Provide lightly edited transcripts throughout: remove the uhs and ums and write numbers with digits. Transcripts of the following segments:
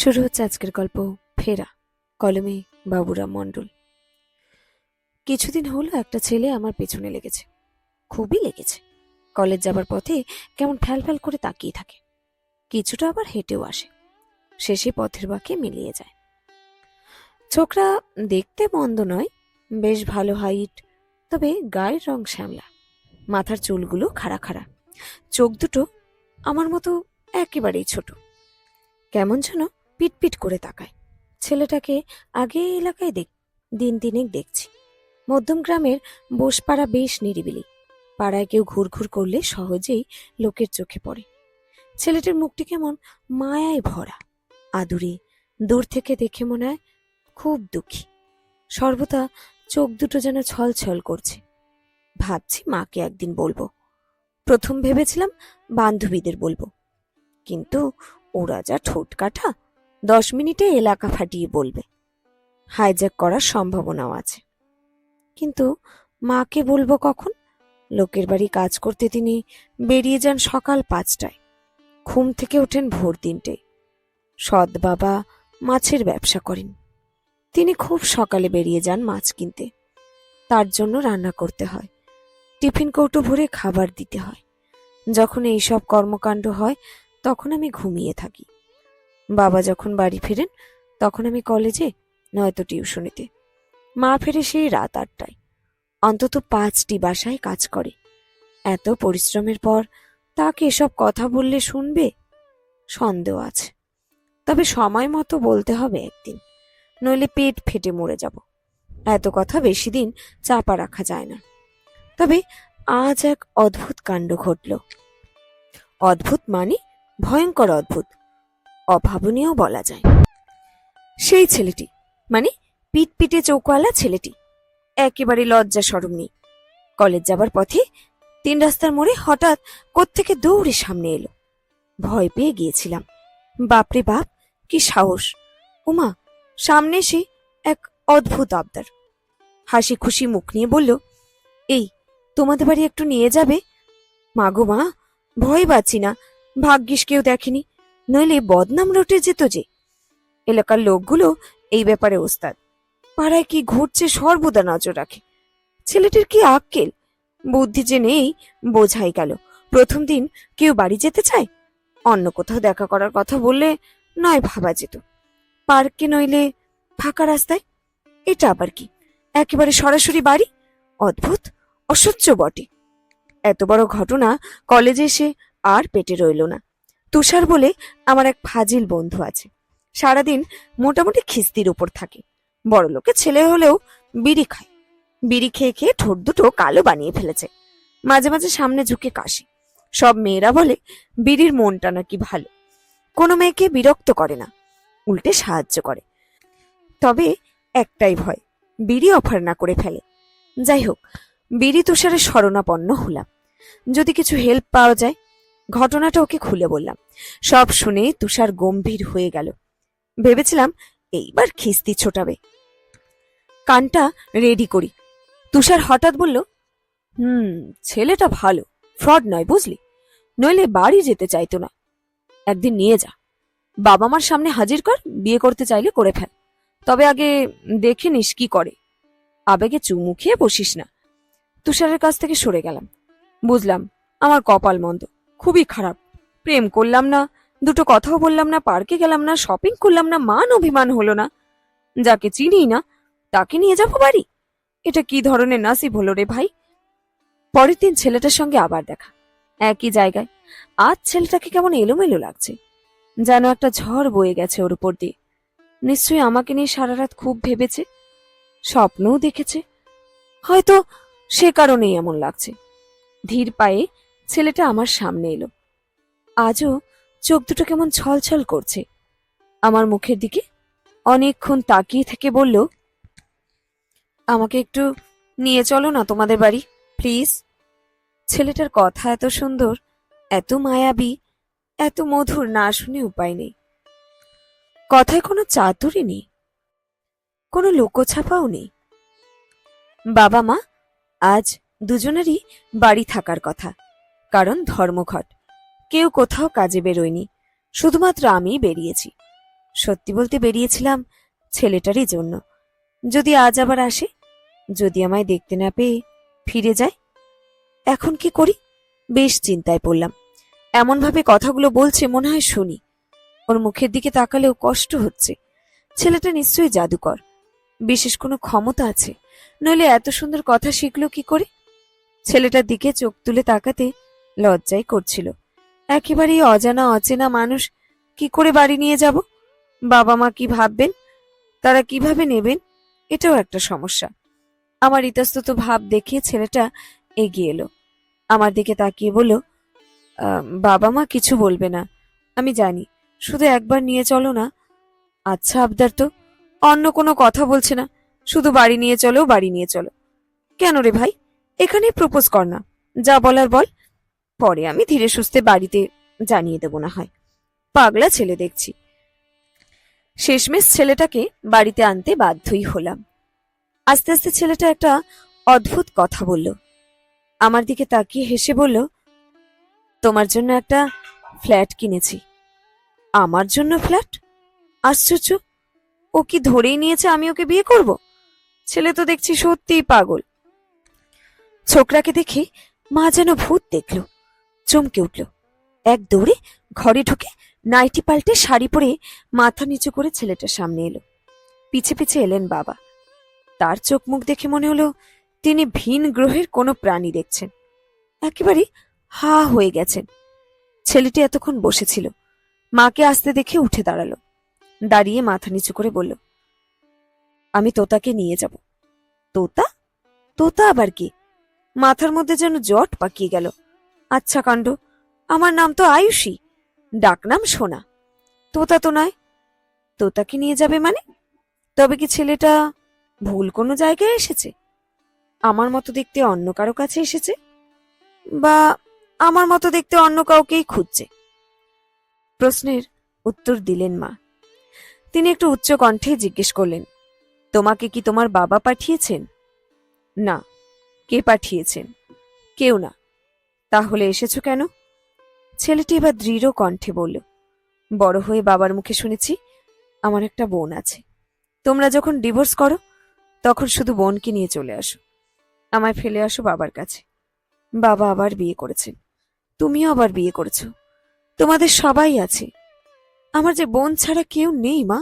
শুরু হচ্ছে আজকের গল্প ফেরা। কলমে বাবুরাম মণ্ডল। কিছুদিন হলো একটা ছেলে আমার পেছনে লেগেছে, খুবই লেগেছে। কলেজ যাবার পথে কেমন ফ্যাল ফ্যাল করে তাকিয়ে থাকে, কিছুটা আবার হেঁটেও আসে, শেষে পথের বাঁকে মিলিয়ে যায়। ছোকরা দেখতে মন্দ নয়, বেশ ভালো হাইট, তবে গায়ের রং শ্যামলা, মাথার চুলগুলো খাড়া খাড়া, চোখ দুটো আমার মতো একেবারেই ছোট, কেমন যেন পিটপিট করে তাকায়। ছেলেটাকে আগে এই এলাকায় দিন তিনেক দেখছি। মধ্যম গ্রামের বোসপাড়া বেশ নিরিবিলি, পাড়ায় কেউ ঘুরঘুর করলে সহজেই লোকের চোখে পড়ে। ছেলেটির মুখটি কেমন মায়ায় ভরা, আদুরে, দূর থেকে দেখে মনে হয় খুব দুঃখী। সর্বদা চোখ দুটো যেন ছলছল করছে। ভাবছি মাকে একদিন বলবো। প্রথম ভেবেছিলাম বান্ধবীদের বলবো, কিন্তু ওরা যা ঠোঁট কাটা, 10 মিনিটে এলাকা ফাটিয়ে বলবে। হাইজ্যাক করার সম্ভাবনাও আছে। কিন্তু মাকে বলবো কখন? লোকের বাড়ি কাজ করতে তিনি বেরিয়ে যান সকাল 5টায়, ঘুম থেকে ওঠেন ভোর 3টে। সৎ বাবা মাছের ব্যবসা করেন, তিনি খুব সকালে বেরিয়ে যান মাছ কিনতে। তার জন্য রান্না করতে হয়, টিফিন কৌটো ভরে খাবার দিতে হয়। যখন এইসব কর্মকাণ্ড হয় তখন আমি ঘুমিয়ে থাকি। বাবা যখন বাড়ি ফেরেন তখন আমি কলেজে নয়তো টিউশনিতে। মা ফেরে সেই রাত 8টায়। অন্তত 5টি বাসায় কাজ করে। এত পরিশ্রমের পর তাকে এসব কথা বললে শুনবে? সন্দেহ আছে। তবে সময় মতো বলতে হবে একদিন, নইলে পেট ফেটে মরে যাব। এত কথা বেশি দিন চাপা রাখা যায় না। তবে আজ এক অদ্ভুত কাণ্ড ঘটল। অদ্ভুত মানে ভয়ঙ্কর অদ্ভুত, অভাবনীয় বলা যায়। সেই ছেলেটি, মানে পিটপিটে চৌকওয়ালা ছেলেটি, একেবারে লজ্জা শরম নেই। কলেজ যাবার পথে 3 রাস্তার মোড়ে হঠাৎ কোত্থেকে দৌড়ে সামনে এলো। ভয় পেয়ে গিয়েছিলাম। বাপরে বাপ, কি সাহস! উমা, সামনে এসে এক অদ্ভুত আবদার। হাসি খুশি মুখ নিয়ে বলল, এই তোমাদের বাড়ি একটু নিয়ে যাবে? মাগো মা, ভয় পাচ্ছি না, ভাগ্যিস কেউ দেখেনি, নইলে বদনাম রটে যেত যে। এলাকার লোকগুলো এই ব্যাপারে ওস্তাদ, পাড়ায় কি ঘটছে সর্বদা নজর রাখে। ছেলেটির কি আক্কেল, বুদ্ধি যে নেই বোঝাই গেল। প্রথম দিন কেউ বাড়ি যেতে চায়, অন্য কোথাও দেখা করার কথা বললে নয় ভাবা যেত, পার্কে নইলে ফাঁকা রাস্তায়। এটা আবার কি, একেবারে সরাসরি বাড়ি! অদ্ভুত, অসহ্য বটে। এত বড় ঘটনা কলেজে এসে আর পেটে রইল না। তুষার বলে আমার এক ফাজিল বন্ধু আছে, সারাদিন মোটামুটি খিস্তির উপর থাকে। বড় লোকের ছেলে হলেও বিড়ি খায়। বিড়ি খেয়ে খেয়ে ঠোঁট দুটো কালো বানিয়ে ফেলেছে। মাঝে মাঝে সামনে ঝুঁকে কাশি। সব মেয়েরা বলে বিড়ির মনটা নাকি ভালো, কোনো মেয়েকে বিরক্ত করে না, উল্টে সাহায্য করে। তবে একটাই ভয়, বিড়ি অফার না করে ফেলে। যাই হোক, বিড়ি তুষারের শরণাপন্ন হলাম, যদি কিছু হেল্প পাওয়া যায়। ঘটনাটা ওকে খুলে বললাম। সব শুনে তুষার গম্ভীর হয়ে গেল। ভেবেছিলাম এইবার খিস্তি ছোটাবে। কানটা রেডি করি। তুষার হঠাৎ বলল, ছেলেটা ভালো, ফ্রড নয় বুঝলি, নইলে বাড়ি যেতে চাইতো না। একদিন নিয়ে যা, বাবা মার সামনে হাজির কর, বিয়ে করতে চাইলে করে ফেল, তবে আগে দেখে নিস কি করে। আবেগে চুমু খেয়ে বসিস না। তুষারের কাছ থেকে সরে গেলাম। বুঝলাম আমার কপাল মন্দ, খুবই খারাপ। প্রেম করলাম না, দুটো কথাও বললাম না, পার্কে গেলাম না, শপিং করলাম না, মান অভিমান হলো না। যাকে চিনি না তাকে নিয়ে যাবো বাড়ি? এটা কি ধরনের নাসিব হলো রে ভাই! পরের দিন ছেলেটার সঙ্গে আবার দেখা, একই জায়গায়। আজ ছেলেটাকে কেমন এলোমেলো লাগছে, যেন একটা ঝড় বয়ে গেছে ওর উপর দিয়ে। নিশ্চয়ই আমাকে নিয়ে সারা রাত খুব ভেবেছে, স্বপ্নও দেখেছে, হয়তো সে কারণেই এমন লাগছে। ধীর পায়ে ছেলেটা আমার সামনে এলো। আজও চোখ দুটো কেমন ছলছল করছে। আমার মুখের দিকে অনেকক্ষণ তাকিয়ে থেকে বলল, আমাকে একটু নিয়ে চলো না তোমাদের বাড়ি, প্লিজ। ছেলেটার কথা এত সুন্দর, এত মায়াবী, এত মধুর, না শুনে উপায় নেই। কথায় কোনো চাতুরি নেই, কোনো লোকছাপাও নেই। বাবা মা আজ দুজনেরই বাড়ি থাকার কথা, কারণ ধর্মঘট। কেউ কোথাও কাজে বেরোয়নি, শুধুমাত্র আমিই বেরিয়েছি। সত্যি বলতে বেরিয়েছিলাম ছেলেটারই জন্য। যদি আজ আবার আসে, যদি আমায় দেখতে না পেয়ে ফিরে যায়, এখন কি করি? বেশ চিন্তায় পড়লাম। এমনভাবে কথাগুলো বলছে মনে হয় শুনি। ওর মুখের দিকে তাকালেও কষ্ট হচ্ছে। ছেলেটা নিশ্চয়ই জাদুকর, বিশেষ কোনো ক্ষমতা আছে, নইলে এত সুন্দর কথা শিখলো কি করে? ছেলেটার দিকে চোখ তুলে তাকাতে লজ্জাই করছিল। একেবারেই অজানা অচেনা মানুষ, কি করে বাড়ি নিয়ে যাব? বাবা মা কি ভাববেন, তারা কিভাবে নেবেন, এটাও একটা সমস্যা। আমার ইতস্তত ভাব দেখে ছেলেটা এগিয়ে এলো, আমার দিকে তাকিয়ে বলল, বাবা মা কিছু বলবে না, আমি জানি, শুধু একবার নিয়ে চলো না। আচ্ছা আবদার তো, অন্য কোনো কথা বলছে না, শুধু বাড়ি নিয়ে চলো, বাড়ি নিয়ে চলো। কেন রে ভাই, এখানেই প্রপোজ কর না, যা বলার বল, পরে আমি ধীরে সুস্থে বাড়িতে জানিয়ে দেব না হয়। পাগলা ছেলে দেখছি। শেষমেশ ছেলেটাকে বাড়িতে আনতে বাধ্যই হলাম। আস্তে আস্তে ছেলেটা একটা অদ্ভুত কথা বলল। আমার দিকে তাকিয়ে হেসে বলল, তোমার জন্য একটা ফ্ল্যাট কিনেছি। আমার জন্য ফ্ল্যাট? আশ্চর্য, ও কি ধরেই নিয়েছে আমি ওকে বিয়ে করব? ছেলে তো দেখছি সত্যিই পাগল। ছোকরাকে দেখে মা যেন ভূত দেখল, চমকে উঠল। এক দৌড়ে ঘরে ঢুকে নাইটি পাল্টে শাড়ি পরে মাথা নিচু করে ছেলেটার সামনে এলো। পিছে পিছে এলেন বাবা। তার চোখ মুখ দেখে মনে হলো তিনি ভিন গ্রহের কোনো প্রাণী দেখছেন। একেবারে হা হয়ে গেছেন। ছেলেটি এতক্ষণ বসেছিল, মাকে আসতে দেখে উঠে দাঁড়ালো। দাঁড়িয়ে মাথা নিচু করে বলল, আমি তোতাকে নিয়ে যাব। তোতা? তোতা আবার কি? মাথার মধ্যে যেন জট পাকিয়ে গেল। আচ্ছা কাণ্ড, আমার নাম তো আয়ুষী, ডাকনাম সোনা। তোতা তো নয়। তোতাকে নিয়ে যাবে মানে? তবে কি ছেলেটা ভুল কোনো জায়গায় এসেছে? আমার মতো দেখতে অন্য কারো কাছে এসেছে, বা আমার মতো দেখতে অন্য কাউকেই খুঁজছে? প্রশ্নের উত্তর দিলেন মা। তিনি একটু উচ্চ কণ্ঠে জিজ্ঞেস করলেন, তোমাকে কি তোমার বাবা পাঠিয়েছেন? না। কে পাঠিয়েছেন? কেউ না। তাহলে এসেছো কেন? ছেলেটি এবার দৃঢ় কণ্ঠে বলল, বড় হয়ে বাবার মুখে শুনেছি আমার একটা বোন আছে। তোমরা যখন ডিভোর্স করো তখন শুধু বোনকে নিয়ে চলে আসো, আমায় ফেলে আসো বাবার কাছে। বাবা আবার বিয়ে করেছেন, তুমিও আবার বিয়ে করেছো, তোমাদের সবাই আছে। আমার যে বোন ছাড়া কেউ নেই মা,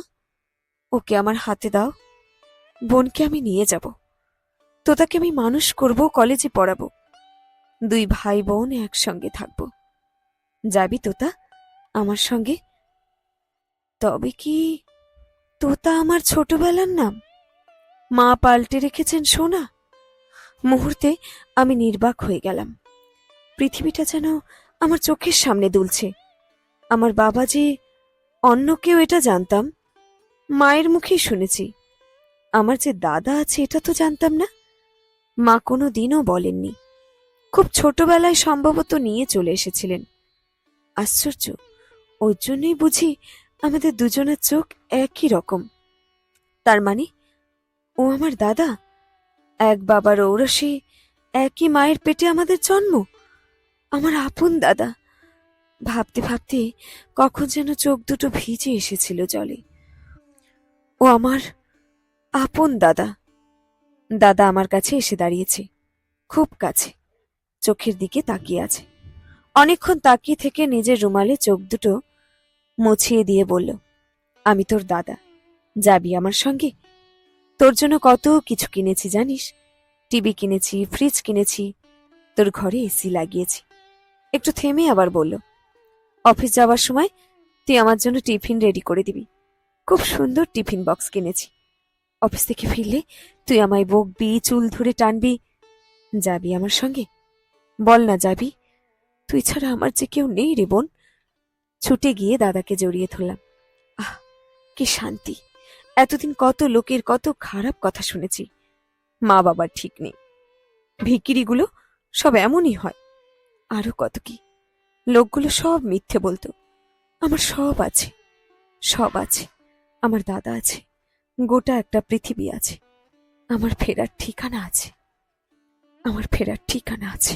ওকে আমার হাতে দাও। বোনকে আমি নিয়ে যাব, তোতাকে আমি মানুষ করব, কলেজে পড়াবো, দুই ভাই বোন একসঙ্গে থাকবো। যাবি তোতা আমার সঙ্গে? তবে কি তোতা আমার ছোটবেলার নাম? মা পাল্টে রেখেছেন সোনা। মুহূর্তে আমি নির্বাক হয়ে গেলাম। পৃথিবীটা যেন আমার চোখের সামনে দুলছে। আমার বাবা যে অন্য কেউ এটা জানতাম, মায়ের মুখেই শুনেছি। আমার যে দাদা আছে এটা তো জানতাম না, মা কোনো দিনও বলেননি। খুব ছোটবেলায় সম্ভবত নিয়ে চলে এসেছিলেন। আশ্চর্য, ওর জন্যই বুঝি আমাদের দুজনের চোখ একই রকম। তার মানে ও আমার দাদা, এক বাবার ঔরসে একই মায়ের পেটে আমাদের জন্ম। আমার আপন দাদা। ভাবতে ভাবতে কখন যেন চোখ দুটো ভিজে এসেছিল জলে। ও আমার আপন দাদা। দাদা আমার কাছে এসে দাঁড়িয়েছে, খুব কাছে, চোখের দিকে তাকিয়ে আছে। অনেকক্ষণ তাকিয়ে থেকে নিজের রুমালে চোখ দুটো মুছিয়ে দিয়ে বলল, আমি তোর দাদা, যাবি আমার সঙ্গে? তোর জন্য কত কিছু কিনেছি জানিস, টিভি কিনেছি, ফ্রিজ কিনেছি, তোর ঘরে এসি লাগিয়েছি। একটু থেমে আবার বলল, অফিস যাওয়ার সময় তুই আমার জন্য টিফিন রেডি করে দিবি। খুব সুন্দর টিফিন বক্স কিনেছি। অফিস থেকে ফিরলে তুই আমায় বকবি, চুল ধরে টানবি। যাবি আমার সঙ্গে? বল না যাবি? তুই ছাড়া আমার যে কেউ নেই রে বোন। ছুটে গিয়ে দাদাকে জড়িয়ে ধরলাম। আহ, কি শান্তি! এতদিন কত লোকের কত খারাপ কথা শুনেছি। মা বাবার ঠিক নেই, ভিখিরিগুলো সব এমনই হয়, আরো কত কি। লোকগুলো সব মিথ্যে বলতো। আমার সব আছে, সব আছে। আমার দাদা আছে, গোটা একটা পৃথিবী আছে। আমার ফেরার ঠিকানা আছে, আমার ফেরার ঠিকানা আছে।